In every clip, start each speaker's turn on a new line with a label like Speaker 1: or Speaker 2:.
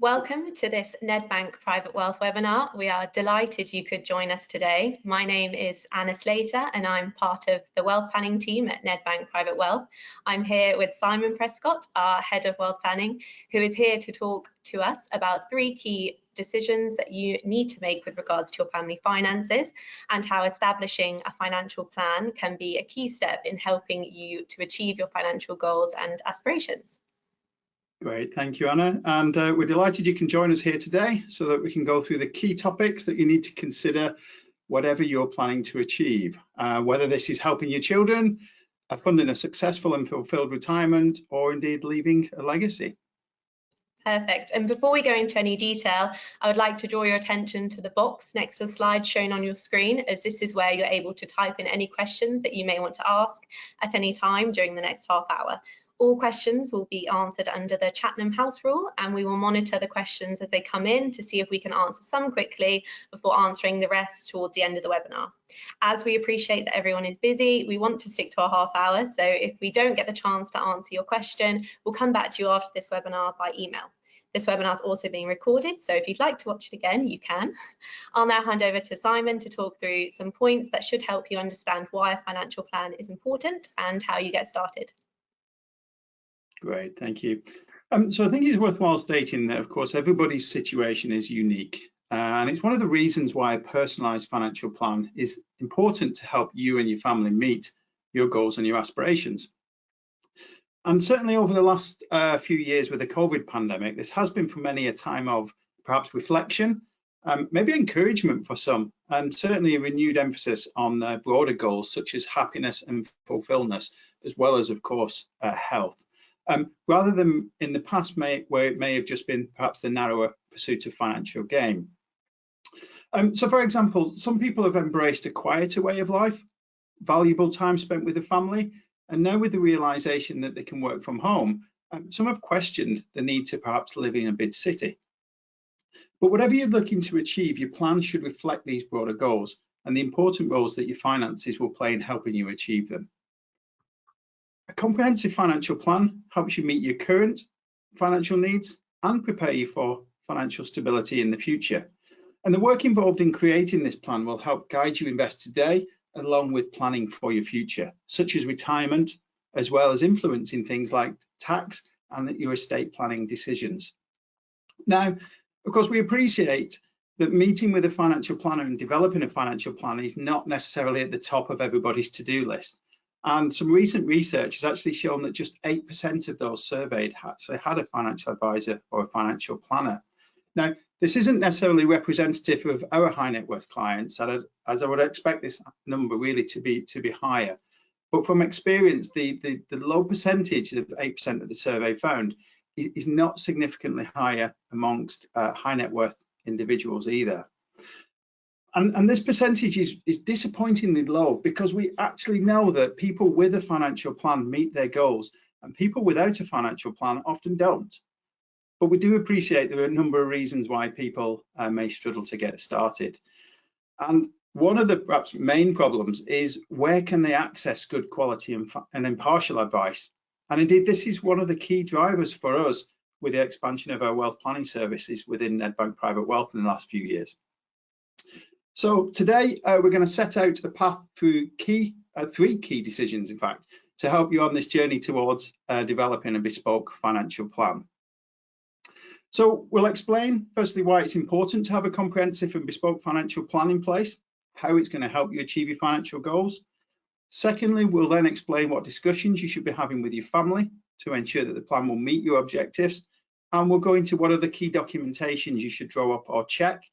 Speaker 1: Welcome to this Nedbank Private Wealth webinar. We are delighted you could join us today. My name is Anna Slater and I'm part of the wealth planning team at Nedbank Private Wealth. I'm here with Simon Prescott, our head of wealth planning, who is here to talk to us about 3 key decisions that you need to make with regards to your family finances and how establishing a financial plan can be a key step in helping you to achieve your financial goals and aspirations.
Speaker 2: Great, thank you, Anna. And we're delighted you can join us here today so that we can go through the key topics that you need to consider whatever you're planning to achieve, whether this is helping your children, funding a successful and fulfilled retirement, or indeed leaving a legacy.
Speaker 1: Perfect. And before we go into any detail, I would like to draw your attention to the box next to the slide shown on your screen, as this is where you're able to type in any questions that you may want to ask at any time during the next half hour. All questions will be answered under the Chatham House rule, and we will monitor the questions as they come in to see if we can answer some quickly before answering the rest towards the end of the webinar. As we appreciate that everyone is busy, we want to stick to our half hour, so if we don't get the chance to answer your question, we'll come back to you after this webinar by email. This webinar is also being recorded, so if you'd like to watch it again, you can. I'll now hand over to Simon to talk through some points that should help you understand why a financial plan is important and how you get started.
Speaker 2: Great, thank you. So I think it's worthwhile stating that, of course, everybody's situation is unique. And it's one of the reasons why a personalised financial plan is important to help you and your family meet your goals and your aspirations. And certainly over the last few years with the COVID pandemic, this has been for many a time of perhaps reflection, maybe encouragement for some, and certainly a renewed emphasis on broader goals such as happiness and fulfillment, as well as, of course, health. Rather than in the past where it may have just been perhaps the narrower pursuit of financial gain. So for example, some people have embraced a quieter way of life, valuable time spent with the family, and now with the realization that they can work from home, some have questioned the need to perhaps live in a big city. But whatever you're looking to achieve, your plan should reflect these broader goals and the important roles that your finances will play in helping you achieve them. A comprehensive financial plan helps you meet your current financial needs and prepare you for financial stability in the future. And the work involved in creating this plan will help guide you invest today, along with planning for your future, such as retirement, as well as influencing things like tax and your estate planning decisions. Now, of course, we appreciate that meeting with a financial planner and developing a financial plan is not necessarily at the top of everybody's to-do list. And some recent research has actually shown that just 8% of those surveyed actually had a financial advisor or a financial planner. Now, this isn't necessarily representative of our high net worth clients, as I would expect this number really to be higher. But from experience, the low percentage of 8% of the survey found is not significantly higher amongst high net worth individuals either. And this percentage is disappointingly low because we actually know that people with a financial plan meet their goals and people without a financial plan often don't. But we do appreciate there are a number of reasons why people may struggle to get started. And one of the perhaps main problems is where can they access good quality and impartial advice? And indeed, this is one of the key drivers for us with the expansion of our wealth planning services within Nedbank Private Wealth in the last few years. So today we're going to set out a path through 3 key decisions, in fact, to help you on this journey towards developing a bespoke financial plan. So we'll explain firstly why it's important to have a comprehensive and bespoke financial plan in place, how it's going to help you achieve your financial goals. Secondly, we'll then explain what discussions you should be having with your family to ensure that the plan will meet your objectives. And we'll go into what are the key documentations you should draw up or check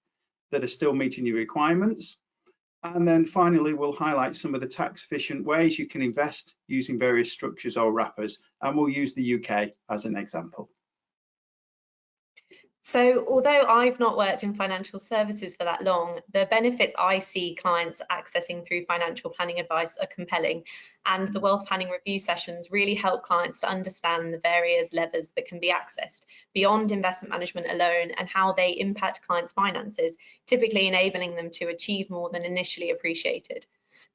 Speaker 2: that are still meeting your requirements. And then finally, we'll highlight some of the tax efficient ways you can invest using various structures or wrappers, and we'll use the UK as an example.
Speaker 1: So although I've not worked in financial services for that long, the benefits I see clients accessing through financial planning advice are compelling, and the wealth planning review sessions really help clients to understand the various levers that can be accessed beyond investment management alone and how they impact clients' finances, typically enabling them to achieve more than initially appreciated.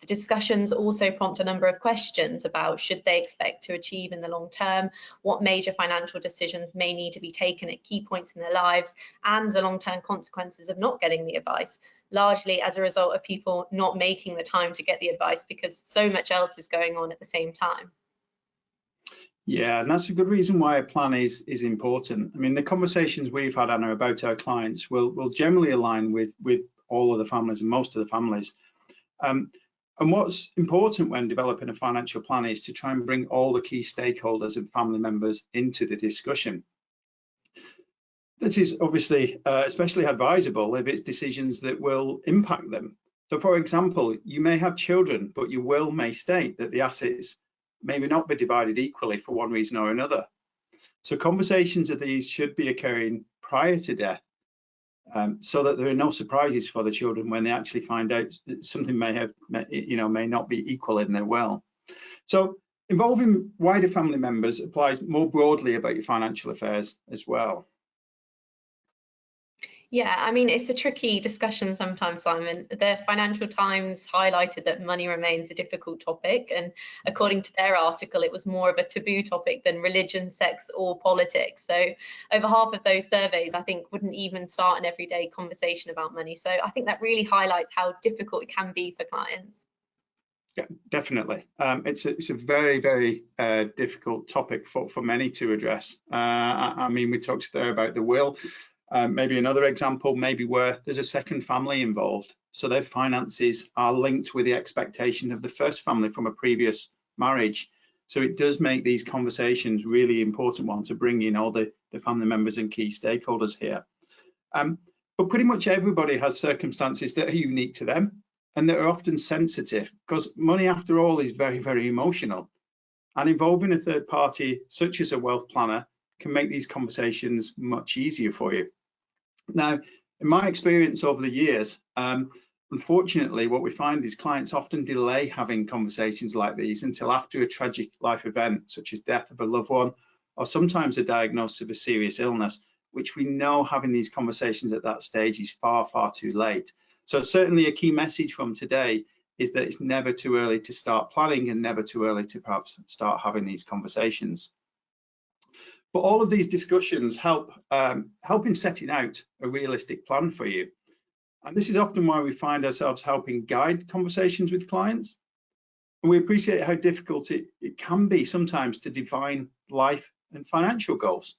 Speaker 1: The discussions also prompt a number of questions about should they expect to achieve in the long term, what major financial decisions may need to be taken at key points in their lives, and the long-term consequences of not getting the advice, largely as a result of people not making the time to get the advice because so much else is going on at the same time.
Speaker 2: Yeah, and that's a good reason why a plan is important. I mean, the conversations we've had, Anna, about our clients will generally align with all of the families and most of the families. And what's important when developing a financial plan is to try and bring all the key stakeholders and family members into the discussion. That is obviously especially advisable if it's decisions that will impact them. So, for example, you may have children, but your will may state that the assets maybe not be divided equally for one reason or another. So conversations of these should be occurring prior to death, so that there are no surprises for the children when they actually find out that something may not be equal in their will. So involving wider family members applies more broadly about your financial affairs as well.
Speaker 1: Yeah, I mean, it's a tricky discussion sometimes, Simon. The Financial Times highlighted that money remains a difficult topic, and according to their article, it was more of a taboo topic than religion, sex, or politics. So over half of those surveys, I think, wouldn't even start an everyday conversation about money. So I think that really highlights how difficult it can be for clients.
Speaker 2: Yeah, definitely. It's a very, very difficult topic for many to address. I mean, we talked there about the will. Maybe another example, maybe where there's a second family involved. So their finances are linked with the expectation of the first family from a previous marriage. So it does make these conversations really important one to bring in all the family members and key stakeholders here. But pretty much everybody has circumstances that are unique to them and that are often sensitive, because money, after all, is very, very emotional. And involving a third party, such as a wealth planner, can make these conversations much easier for you. Now, in my experience over the years, unfortunately, what we find is clients often delay having conversations like these until after a tragic life event, such as death of a loved one, or sometimes a diagnosis of a serious illness, which we know having these conversations at that stage is far, far too late. So certainly a key message from today is that it's never too early to start planning and never too early to perhaps start having these conversations. But all of these discussions help in setting out a realistic plan for you. And this is often why we find ourselves helping guide conversations with clients. And we appreciate how difficult it can be sometimes to define life and financial goals.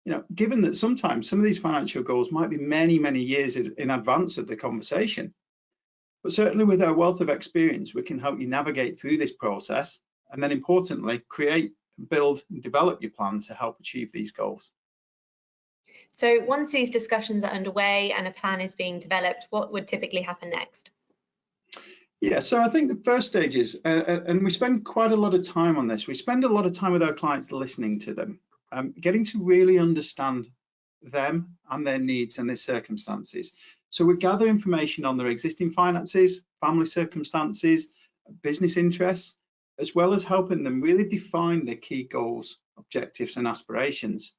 Speaker 2: You know, given that sometimes some of these financial goals might be many, many years in advance of the conversation. But certainly with our wealth of experience, we can help you navigate through this process and then importantly, create, build and develop your plan to help achieve these goals.
Speaker 1: So once these discussions are underway and a plan is being developed, what would typically happen next?
Speaker 2: Yeah, so I think the first stage is, and we spend quite a lot of time on this, we spend a lot of time with our clients listening to them, getting to really understand them and their needs and their circumstances. So we gather information on their existing finances, family circumstances, business interests, as well as helping them really define their key goals, objectives and aspirations.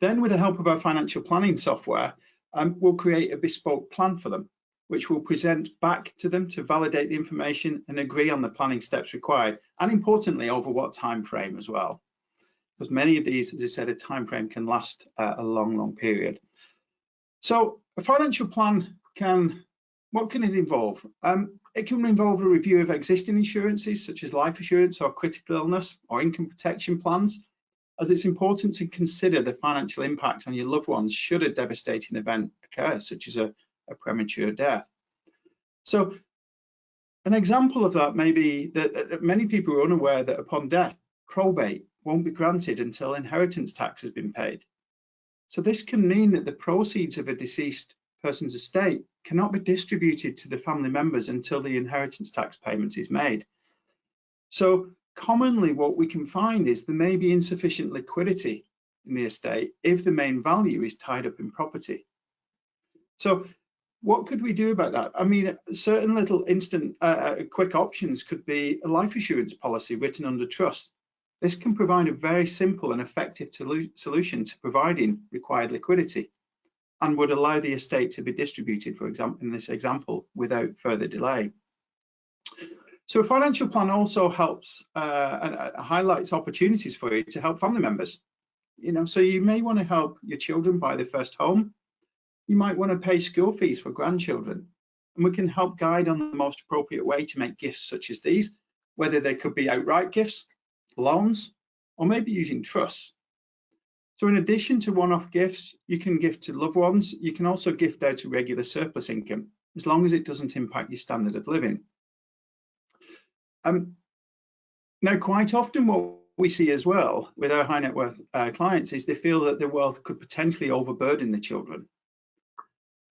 Speaker 2: Then with the help of our financial planning software, we'll create a bespoke plan for them, which we'll present back to them to validate the information and agree on the planning steps required, and importantly, over what time frame as well. Because many of these, as I said, a time frame can last a long, long period. So a financial plan what can it involve? It can involve a review of existing insurances, such as life assurance or critical illness or income protection plans, as it's important to consider the financial impact on your loved ones should a devastating event occur, such as a premature death. So an example of that may be that many people are unaware that upon death, probate won't be granted until inheritance tax has been paid. So this can mean that the proceeds of a deceased person's estate cannot be distributed to the family members until the inheritance tax payment is made. So commonly what we can find is there may be insufficient liquidity in the estate if the main value is tied up in property. So what could we do about that? I mean, certain little quick options could be a life assurance policy written under trust. This can provide a very simple and effective solution to providing required liquidity and would allow the estate to be distributed, for example, in this example, without further delay. So a financial plan also helps and highlights opportunities for you to help family members. So you may want to help your children buy their first home. You might want to pay school fees for grandchildren. And we can help guide on the most appropriate way to make gifts such as these, whether they could be outright gifts, loans, or maybe using trusts. So in addition to one-off gifts, you can gift to loved ones. You can also gift out to regular surplus income, as long as it doesn't impact your standard of living. Now, quite often what we see as well with our high net worth clients is they feel that their wealth could potentially overburden the children.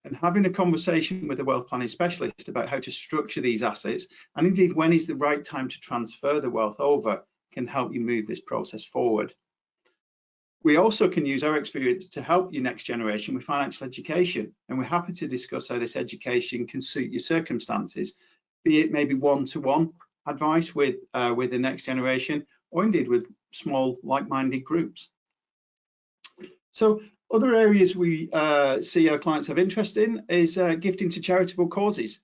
Speaker 2: And having a conversation with a wealth planning specialist about how to structure these assets, and indeed when is the right time to transfer the wealth over, can help you move this process forward. We also can use our experience to help your next generation with financial education, and we're happy to discuss how this education can suit your circumstances, be it maybe one-to-one advice with the next generation, or indeed with small like-minded groups. So other areas we see our clients have interest in is gifting to charitable causes.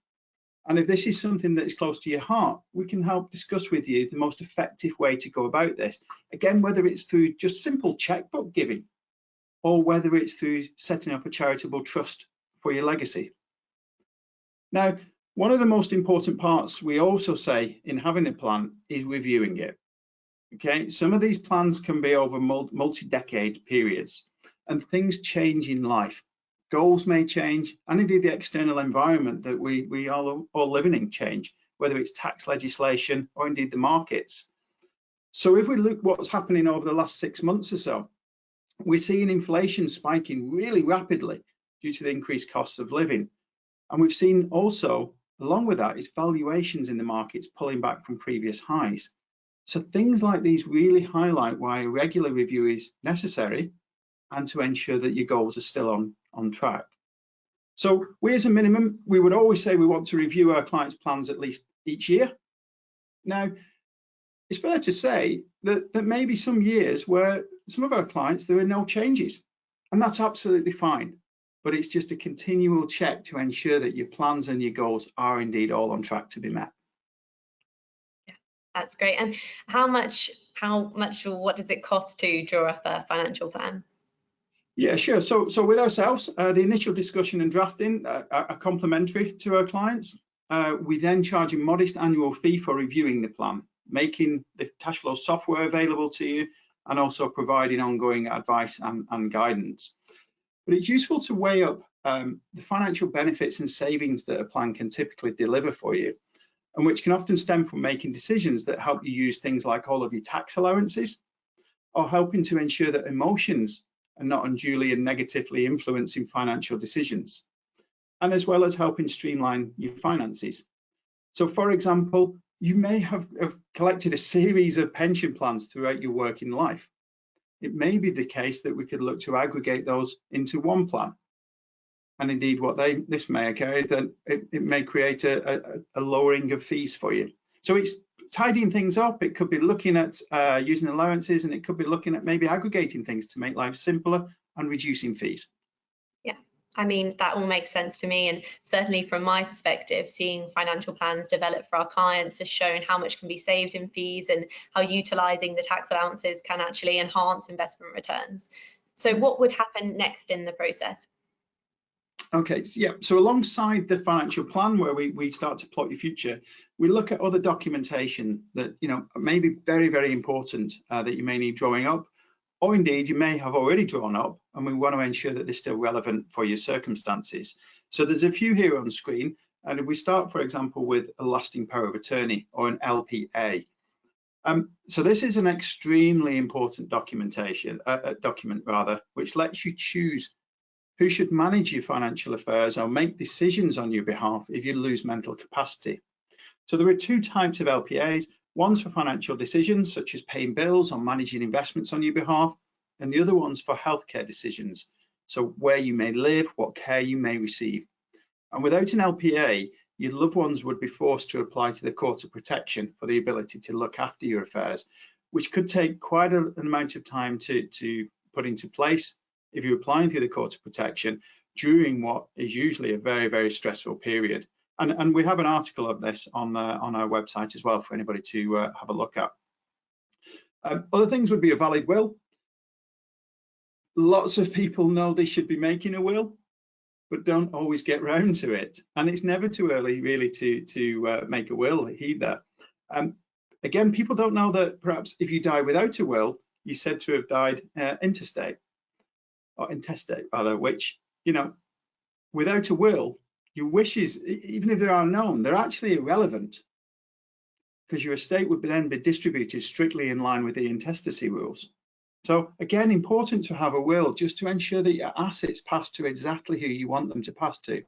Speaker 2: And if this is something that is close to your heart, we can help discuss with you the most effective way to go about this. Again, whether it's through just simple checkbook giving, or whether it's through setting up a charitable trust for your legacy. Now, one of the most important parts we also say in having a plan is reviewing it. Okay, some of these plans can be over multi-decade periods, and things change in life. Goals may change, and indeed the external environment that we are all living in change, whether it's tax legislation or indeed the markets. So if we look what's happening over the last 6 months or so, we're seeing inflation spiking really rapidly due to the increased costs of living. And we've seen also, along with that, is valuations in the markets pulling back from previous highs. So things like these really highlight why a regular review is necessary, and to ensure that your goals are still on track. So we as a minimum, we would always say we want to review our clients' plans at least each year. Now, it's fair to say that there may be some years where some of our clients, there are no changes, and that's absolutely fine. But it's just a continual check to ensure that your plans and your goals are indeed all on track to be met.
Speaker 1: Yeah, that's great. And how much or what does it cost to draw up a financial plan?
Speaker 2: Yeah, sure. So with ourselves, the initial discussion and drafting are complimentary to our clients. We then charge a modest annual fee for reviewing the plan, making the cash flow software available to you, and also providing ongoing advice and guidance. But it's useful to weigh up the financial benefits and savings that a plan can typically deliver for you, and which can often stem from making decisions that help you use things like all of your tax allowances, or helping to ensure that emotions are not unduly and negatively influencing financial decisions, and as well as helping streamline your finances. So for example, you may have collected a series of pension plans throughout your working life. It may be the case that we could look to aggregate those into one plan. And indeed this may occur is that it may create a lowering of fees for you. So it's tidying things up. It could be looking at using allowances, and it could be looking at maybe aggregating things to make life simpler and reducing fees.
Speaker 1: Yeah, I mean, that all makes sense to me. And certainly from my perspective, seeing financial plans develop for our clients has shown how much can be saved in fees and how utilising the tax allowances can actually enhance investment returns. So what would happen next in the process?
Speaker 2: Okay, yeah, so alongside the financial plan where we start to plot your future, we look at other documentation that may be very, very important that you may need drawing up, or indeed you may have already drawn up, and we want to ensure that they're still relevant for your circumstances. So there's a few here on screen, and if we start, for example, with a lasting power of attorney, or an LPA. So this is an extremely important document which lets you choose who should manage your financial affairs or make decisions on your behalf if you lose mental capacity. So there are two types of LPAs. One's for financial decisions, such as paying bills or managing investments on your behalf, and the other one's for healthcare decisions, so where you may live, what care you may receive. And without an LPA, your loved ones would be forced to apply to the Court of Protection for the ability to look after your affairs, which could take quite an amount of time to put into place if you're applying through the Court of Protection during what is usually a very, very stressful period. And we have an article of this on our website as well for anybody to have a look at. Other things would be a valid will. Lots of people know they should be making a will, but don't always get round to it. And it's never too early really to make a will either. Again, people don't know that perhaps if you die without a will, you're said to have died intestate, rather, which, you know, without a will, your wishes, even if they are known, they're actually irrelevant, because your estate would then be distributed strictly in line with the intestacy rules. So again, important to have a will just to ensure that your assets pass to exactly who you want them to pass to.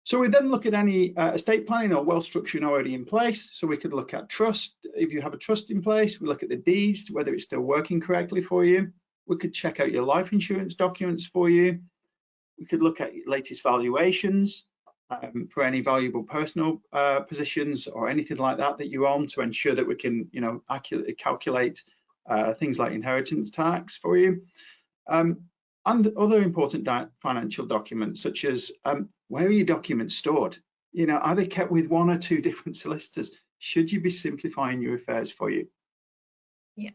Speaker 2: So we then look at any estate planning or will structuring already in place. So we could look at trust. If you have a trust in place, we look at the deeds, whether it's still working correctly for you. We could check out your life insurance documents for you. We could look at your latest valuations for any valuable personal positions or anything like that that you own, to ensure that we can, you know, accurately calculate things like inheritance tax for you. And other important financial documents, such as where are your documents stored? You know, are they kept with one or two different solicitors? Should you be simplifying your affairs for you?
Speaker 1: Yeah.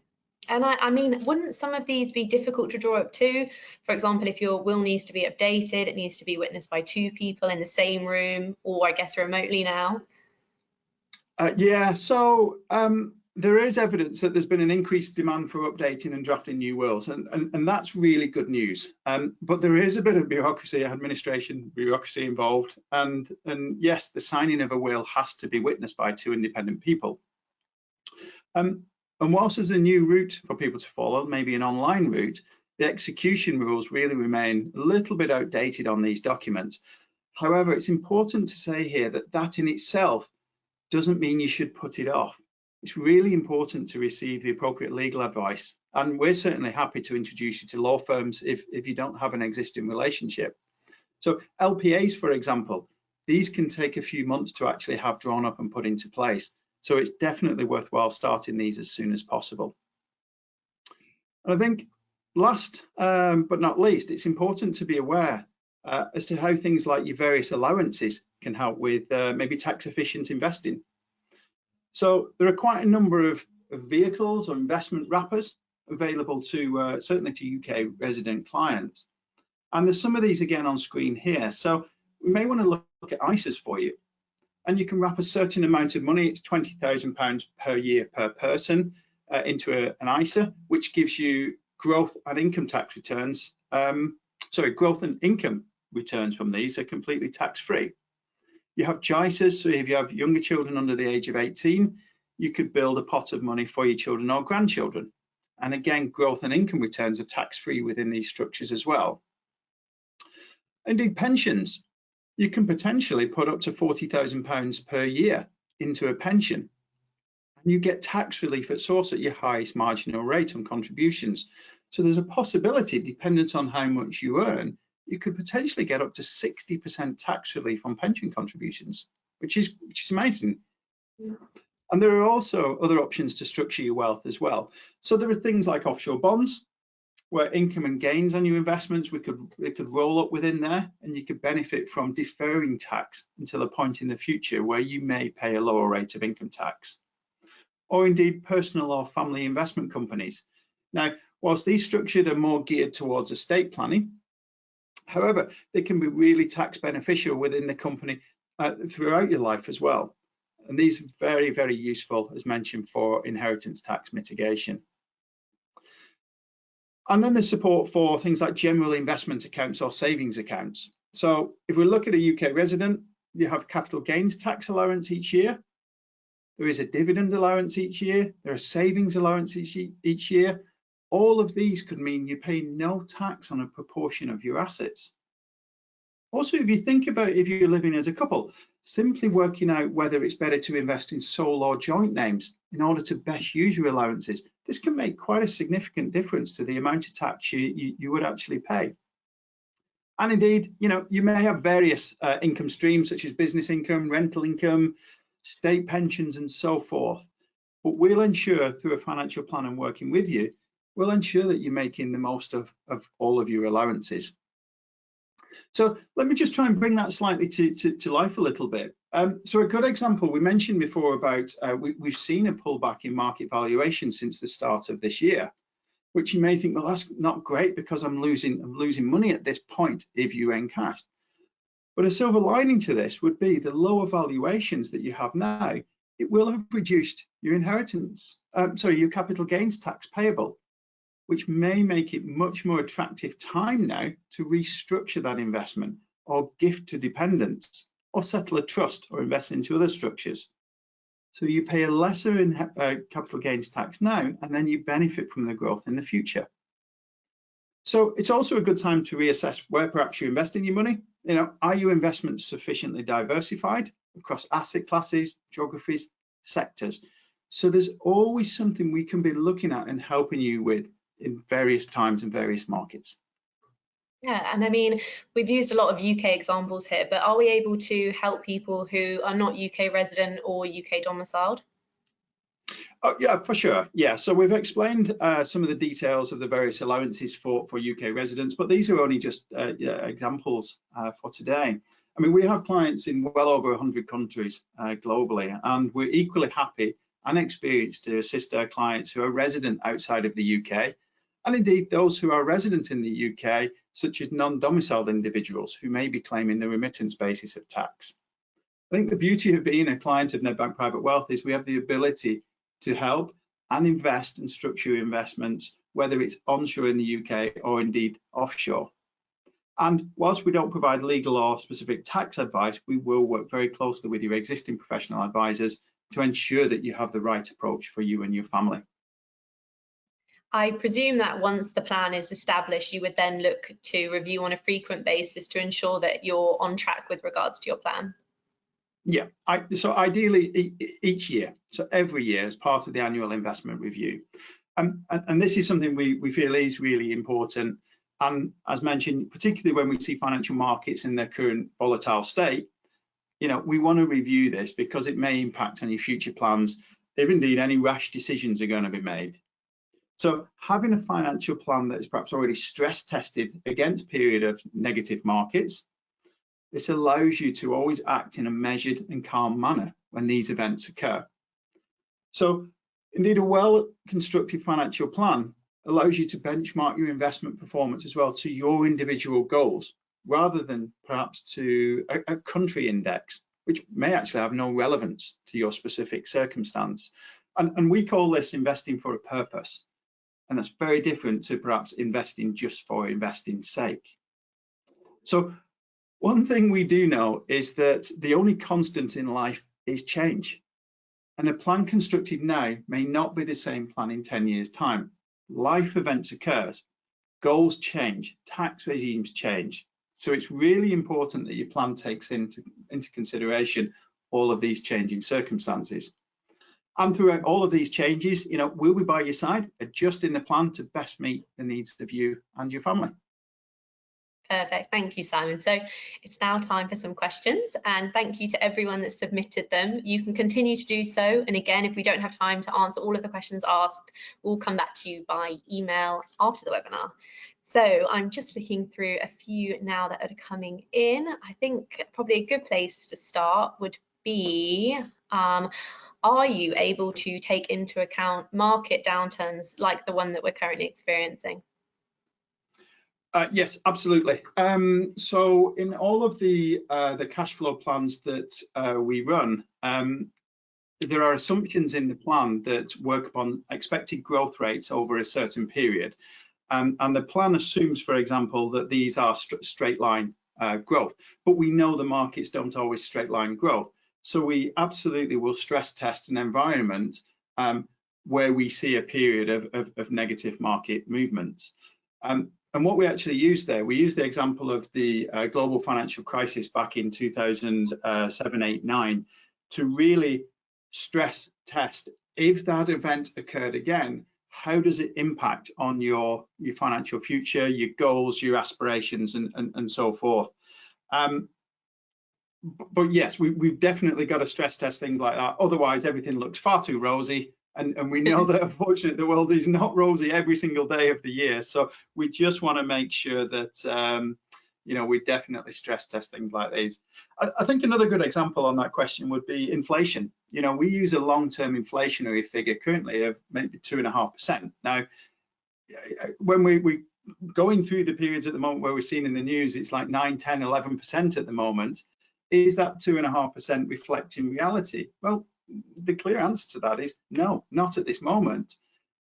Speaker 1: And I mean, wouldn't some of these be difficult to draw up too? For example, if your will needs to be updated, it needs to be witnessed by two people in the same room, or I guess remotely now.
Speaker 2: Yeah, so there is evidence that there's been an increased demand for updating and drafting new wills, and that's really good news. But there is a bit of bureaucracy, administration bureaucracy involved, and yes, the signing of a will has to be witnessed by two independent people. And whilst there's a new route for people to follow, maybe an online route, the execution rules really remain a little bit outdated on these documents. However, it's important to say here that that in itself doesn't mean you should put it off. It's really important to receive the appropriate legal advice. And we're certainly happy to introduce you to law firms if you don't have an existing relationship. So LPAs, for example, these can take a few months to actually have drawn up and put into place. So it's definitely worthwhile starting these as soon as possible. And I think last but not least, it's important to be aware as to how things like your various allowances can help with maybe tax efficient investing. So there are quite a number of vehicles or investment wrappers available to certainly to UK resident clients. And there's some of these again on screen here. So we may want to look at ISAs for you. And you can wrap a certain amount of money, it's £20,000 per year per person, into an ISA, which gives you growth and income tax returns. Growth and income returns from these are completely tax-free. You have JISAs, so if you have younger children under the age of 18, you could build a pot of money for your children or grandchildren. And again, growth and income returns are tax-free within these structures as well. Indeed, pensions. You can potentially put up to £40,000 per year into a pension, and you get tax relief at source at your highest marginal rate on contributions. So there's a possibility, dependent on how much you earn, you could potentially get up to 60% tax relief on pension contributions, which is amazing. Yeah. And there are also other options to structure your wealth as well. So there are things like offshore bonds, where income and gains on your investments, they could roll up within there, and you could benefit from deferring tax until a point in the future where you may pay a lower rate of income tax. Or indeed personal or family investment companies. Now, whilst these structures are more geared towards estate planning, however, they can be really tax beneficial within the company throughout your life as well. And these are very, very useful, as mentioned, for inheritance tax mitigation. And then there's support for things like general investment accounts or savings accounts. So if we look at a UK resident, you have capital gains tax allowance each year. There is a dividend allowance each year. There are savings allowances each year. All of these could mean you pay no tax on a proportion of your assets. Also, if you think about if you're living as a couple, simply working out whether it's better to invest in sole or joint names in order to best use your allowances, this can make quite a significant difference to the amount of tax you would actually pay. And indeed, you know, you may have various income streams such as business income, rental income, state pensions, and so forth. But we'll ensure through a financial plan and working with you, we'll ensure that you're making the most of all of your allowances. So let me just try and bring that slightly to life a little bit. So a good example, we mentioned before about we've seen a pullback in market valuation since the start of this year, which you may think, well, that's not great because I'm losing money at this point if you encashed. But a silver lining to this would be the lower valuations that you have now, it will have reduced your your capital gains tax payable, which may make it much more attractive time now to restructure that investment or gift to dependents or settle a trust or invest into other structures. So you pay a lesser capital gains tax now, and then you benefit from the growth in the future. So it's also a good time to reassess where perhaps you're investing your money. Are your investments sufficiently diversified across asset classes, geographies, sectors? So there's always something we can be looking at and helping you with in various times and various markets.
Speaker 1: Yeah, and I mean, we've used a lot of UK examples here, but are we able to help people who are not UK resident or UK domiciled?
Speaker 2: Oh, yeah, for sure. Yeah, so we've explained some of the details of the various allowances for UK residents, but these are only just examples for today. I mean, we have clients in well over 100 countries globally, and we're equally happy and experienced to assist our clients who are resident outside of the UK, and indeed those who are resident in the UK, such as non-domiciled individuals who may be claiming the remittance basis of tax. I think the beauty of being a client of Nedbank Private Wealth is we have the ability to help and invest and structure investments, whether it's onshore in the UK or indeed offshore. And whilst we don't provide legal or specific tax advice, we will work very closely with your existing professional advisors to ensure that you have the right approach for you and your family.
Speaker 1: I presume that once the plan is established, you would then look to review on a frequent basis to ensure that you're on track with regards to your plan.
Speaker 2: Yeah, so ideally each year, so every year as part of the annual investment review. And this is something we feel is really important. And as mentioned, particularly when we see financial markets in their current volatile state, we want to review this because it may impact on your future plans, if indeed any rash decisions are going to be made. So having a financial plan that is perhaps already stress tested against a period of negative markets, this allows you to always act in a measured and calm manner when these events occur. So indeed, a well-constructed financial plan allows you to benchmark your investment performance as well to your individual goals, rather than perhaps to a country index, which may actually have no relevance to your specific circumstance. And we call this investing for a purpose. And that's very different to perhaps investing just for investing's sake. So one thing we do know is that the only constant in life is change. And a plan constructed now may not be the same plan in 10 years' time. Life events occur, goals change, tax regimes change. So it's really important that your plan takes into consideration all of these changing circumstances. And throughout all of these changes, we'll be by your side, adjusting the plan to best meet the needs of you and your family.
Speaker 1: Perfect. Thank you, Simon. So it's now time for some questions, and thank you to everyone that submitted them. You can continue to do so. And again, if we don't have time to answer all of the questions asked, we'll come back to you by email after the webinar. So I'm just looking through a few now that are coming in. I think probably a good place to start would be, are you able to take into account market downturns like the one that we're currently experiencing?
Speaker 2: Yes, absolutely. So in all of the cash flow plans that we run, there are assumptions in the plan that work upon expected growth rates over a certain period. And the plan assumes, for example, that these are straight line growth, but we know the markets don't always straight line growth. So we absolutely will stress test an environment where we see a period of negative market movements. And what we actually use there, we use the example of the global financial crisis back in 2007, 8, 9 to really stress test if that event occurred again, how does it impact on your financial future, your goals, your aspirations, and so forth. But yes, we've definitely got to stress test things like that. Otherwise, everything looks far too rosy. And we know that unfortunately the world is not rosy every single day of the year. So we just want to make sure that you know, we definitely stress test things like these. I think another good example on that question would be inflation. You know, we use a long-term inflationary figure currently of maybe 2.5%. Now, when we going through the periods at the moment where we're seeing in the news, it's like 9, 10, 11% at the moment. Is that 2.5% reflecting reality? Well, the clear answer to that is no, not at this moment.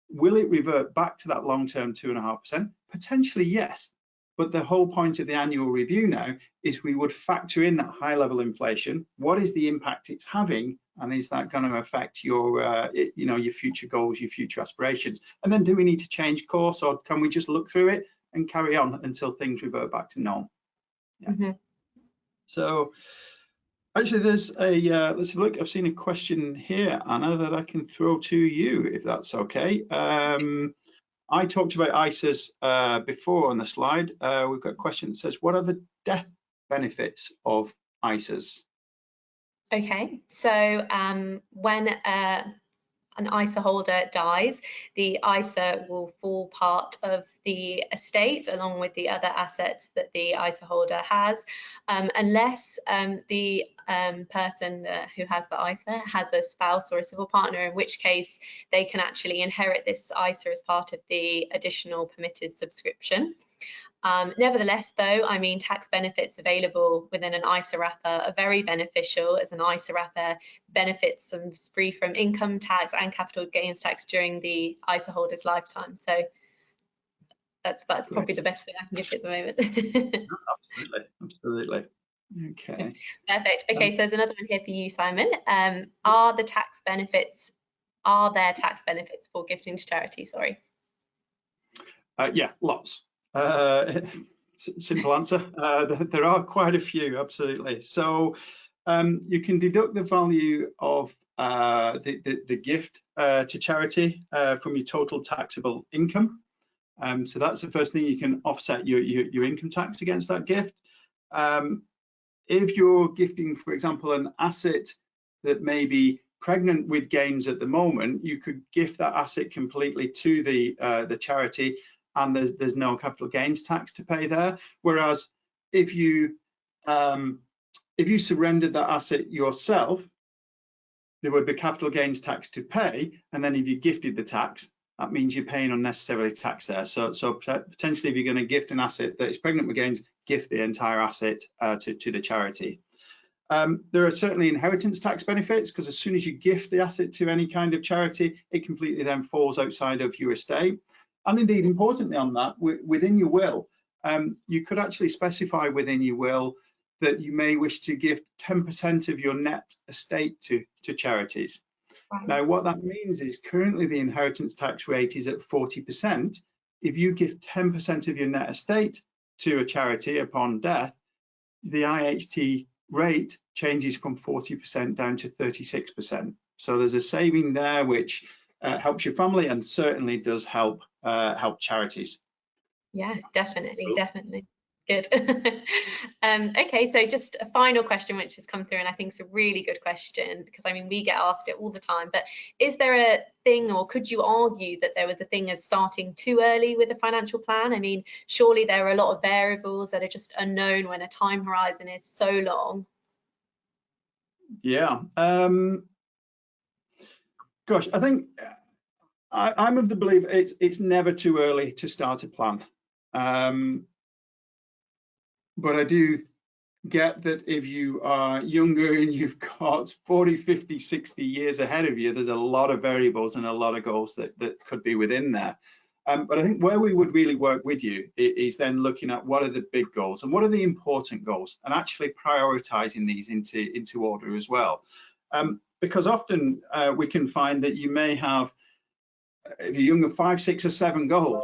Speaker 2: Will it revert back to that long-term 2.5%? Potentially, yes. But the whole point of the annual review now is we would factor in that high level inflation. What is the impact it's having? And is that going to affect your, you know, your future goals, your future aspirations? And then do we need to change course, or can we just look through it and carry on until things revert back to normal? Yeah. So actually, there's a, let's have a look. I've seen a question here, Anna, that I can throw to you, if that's okay. I talked about ISAs before on the slide. We've got a question that says, what are the death benefits of ISAs?
Speaker 1: Okay, so when an ISA holder dies, the ISA will fall part of the estate along with the other assets that the ISA holder has, unless the person who has the ISA has a spouse or a civil partner, in which case they can actually inherit this ISA as part of the additional permitted subscription. Nevertheless, though, I mean, tax benefits available within an ISA wrapper are very beneficial, as an ISA wrapper benefits them free from income tax and capital gains tax during the ISA holder's lifetime. So that's probably the best thing I can give you at the moment.
Speaker 2: Absolutely. Okay.
Speaker 1: Perfect. Okay, so there's another one here for you, Simon. Are there tax benefits for gifting to charity? Sorry.
Speaker 2: Yeah, lots. Simple answer. There are quite a few, absolutely. So you can deduct the value of the gift to charity from your total taxable income. So that's the first thing. You can offset your income tax against that gift. If you're gifting, for example, an asset that may be pregnant with gains at the moment, you could gift that asset completely to the charity, and there's no capital gains tax to pay there. Whereas if you surrendered that asset yourself, there would be capital gains tax to pay, and then if you gifted the tax, that means you're paying unnecessarily tax there. So potentially, if you're going to gift an asset that is pregnant with gains, gift the entire asset to the charity. There are certainly inheritance tax benefits, because as soon as you gift the asset to any kind of charity, it completely then falls outside of your estate. And indeed, importantly on that, within your will, you could actually specify within your will that you may wish to give 10% of your net estate to charities. Right. Now, what that means is currently the inheritance tax rate is at 40%. If you give 10% of your net estate to a charity upon death, the IHT rate changes from 40% down to 36%. So there's a saving there which helps your family and certainly does help charities.
Speaker 1: Yeah, definitely. Good. Okay, so just a final question which has come through, and I think it's a really good question, because I mean we get asked it all the time, but is there a thing, or could you argue that there was a thing as starting too early with a financial plan? I mean, surely there are a lot of variables that are just unknown when a time horizon is so long.
Speaker 2: Yeah. Gosh, I think I'm of the belief it's never too early to start a plan. But I do get that if you are younger and you've got 40, 50, 60 years ahead of you, there's a lot of variables and a lot of goals that could be within there. But I think where we would really work with you is then looking at what are the big goals and what are the important goals, and actually prioritizing these into order as well. Because often we can find that you may have, if you're younger, 5, 6 or 7 goals,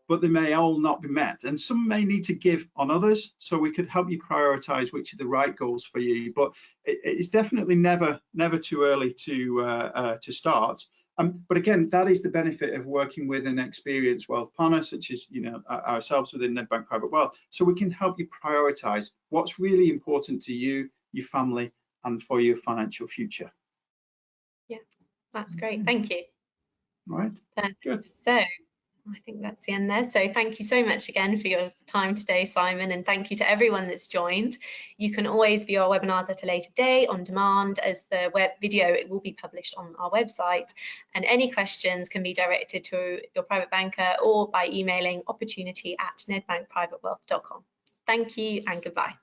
Speaker 2: but they may all not be met, and some may need to give on others. So we could help you prioritize which are the right goals for you. But it's definitely never too early to start. But again, that is the benefit of working with an experienced wealth planner, such as ourselves within Nedbank Private Wealth. So we can help you prioritize what's really important to you, your family, and for your financial future.
Speaker 1: Yeah, that's great. Thank you.
Speaker 2: All right.
Speaker 1: Good. So I think that's the end there. So thank you so much again for your time today, Simon, and thank you to everyone that's joined. You can always view our webinars at a later date on demand, as the web video, it will be published on our website. And any questions can be directed to your private banker or by emailing opportunity@nedbankprivatewealth.com. Thank you and goodbye.